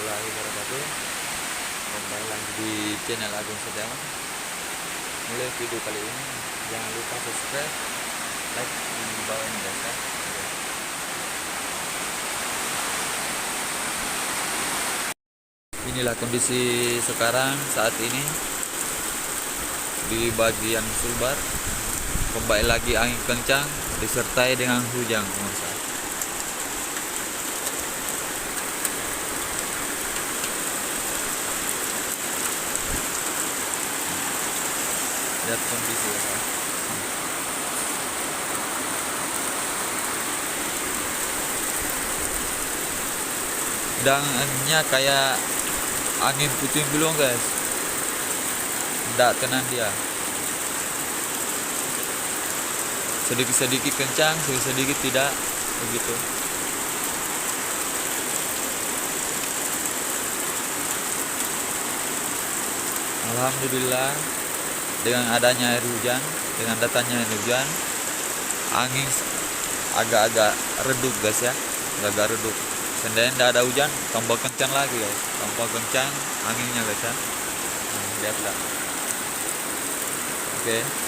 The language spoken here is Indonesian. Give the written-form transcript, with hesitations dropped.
warahmatullahi wabarakatuh. Kembali lagi di channel Agung Setiawan. Mulai video kali ini jangan lupa subscribe, like di bawah ini guys ya. Inilah kondisi sekarang saat ini di bagian Sulbar. Kembali lagi angin kencang disertai dengan hujan pemirsa. Lihat kondisi ya. Dangannya kayak angin puting beliung guys. Tidak tenang dia. Sedikit-sedikit kencang, sedikit-sedikit tidak begitu. Alhamdulillah dengan adanya air hujan, dengan datangnya air hujan, angin agak-agak redup guys ya, agak redup. Seandainya tidak ada hujan, tambah kencang lagi guys, tambah kencang anginnya guys ya. Lihatlah. Oke.